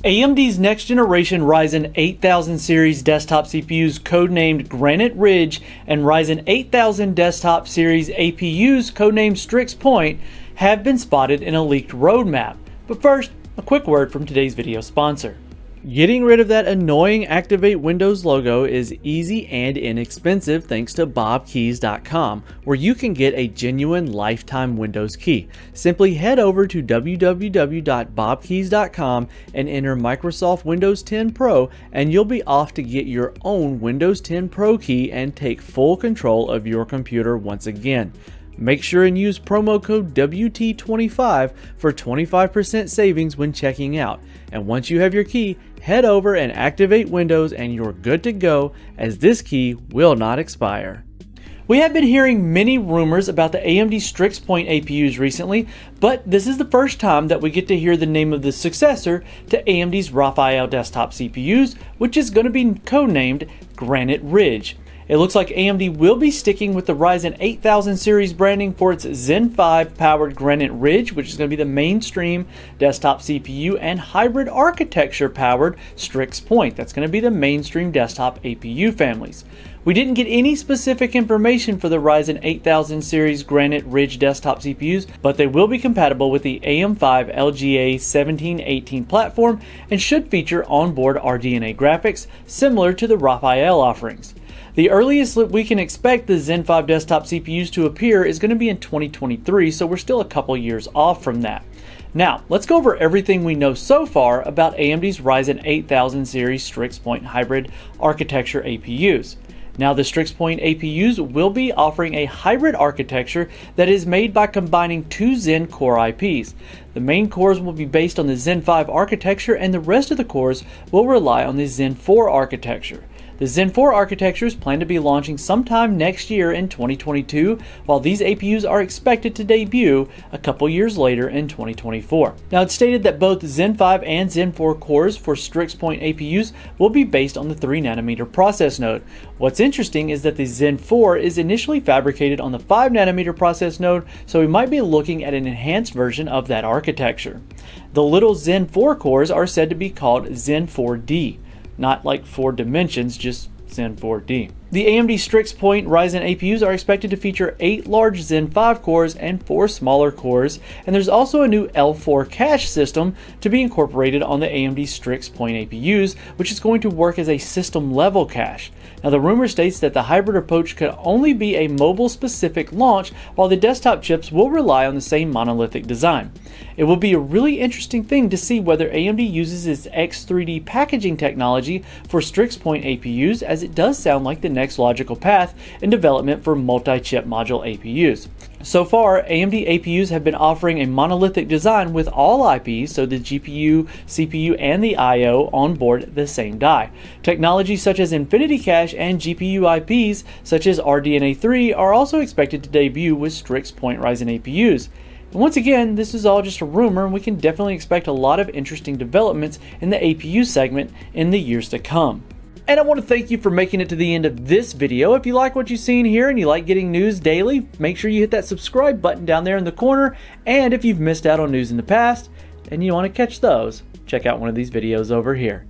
AMD's next generation Ryzen 8000 series desktop CPUs codenamed Granite Ridge and Ryzen 8000 desktop series APUs codenamed Strix have been spotted in a leaked roadmap. But first, a quick word from today's video sponsor. Getting rid of that annoying Activate Windows logo is easy and inexpensive thanks to bobkeys.com, where you can get a genuine lifetime Windows key. Simply head over to www.bobkeys.com and enter Microsoft Windows 10 Pro, and you'll be off to get your own Windows 10 Pro key and take full control of your computer once again. Make sure and use promo code WT25 for 25% savings when checking out. And once you have your key, head over and activate Windows and you're good to go, as this key will not expire. We have been hearing many rumors about the AMD Strix APUs recently, but this is the first time that we get to hear the name of the successor to AMD's Raphael desktop CPUs, which is going to be codenamed Granite Ridge. It looks like AMD will be sticking with the Ryzen 8000 series branding for its Zen 5 powered Granite Ridge, which is going to be the mainstream desktop CPU, and hybrid architecture powered Strix Point. That's going to be the mainstream desktop APU families. We didn't get any specific information for the Ryzen 8000 series Granite Ridge desktop CPUs, but they will be compatible with the AM5 LGA 1718 platform and should feature onboard RDNA graphics similar to the Raphael offerings. The earliest we can expect the Zen 5 desktop CPUs to appear is going to be in 2023, so we're still a couple years off from that. Now, let's go over everything we know so far about AMD's Ryzen 8000 series Strix Point hybrid architecture APUs. Now, the Strix Point APUs will be offering a hybrid architecture that is made by combining two Zen core IPs. The main cores will be based on the Zen 5 architecture, and the rest of the cores will rely on the Zen 4 architecture. The Zen 4 architecture is planned to be launching sometime next year in 2022, while these APUs are expected to debut a couple years later in 2024. Now, it's stated that both Zen 5 and Zen 4 cores for Strix Point APUs will be based on the 3nm process node. What's interesting is that the Zen 4 is initially fabricated on the 5nm process node, so we might be looking at an enhanced version of that architecture. The little Zen 4 cores are said to be called Zen 4D. Not like 4 dimensions, just Zen 4D. The AMD Strix Point Ryzen APUs are expected to feature 8 large Zen 5 cores and 4 smaller cores, and there's also a new L4 cache system to be incorporated on the AMD Strix Point APUs, which is going to work as a system level cache. Now, the rumor states that the hybrid approach could only be a mobile specific launch, while the desktop chips will rely on the same monolithic design. It will be a really interesting thing to see whether AMD uses its X3D packaging technology for Strix Point APUs, as it does sound like the next logical path in development for multi-chip module APUs. So far, AMD APUs have been offering a monolithic design with all IPs, so the GPU, CPU, and the I/O on board the same die. Technologies such as Infinity Cache and GPU IPs such as RDNA 3 are also expected to debut with Strix Point Ryzen APUs. And once again, this is all just a rumor, and we can definitely expect a lot of interesting developments in the APU segment in the years to come. And I want to thank you for making it to the end of this video. If you like what you've seen here and you like getting news daily, make sure you hit that subscribe button down there in the corner. And if you've missed out on news in the past and you want to catch those, check out one of these videos over here.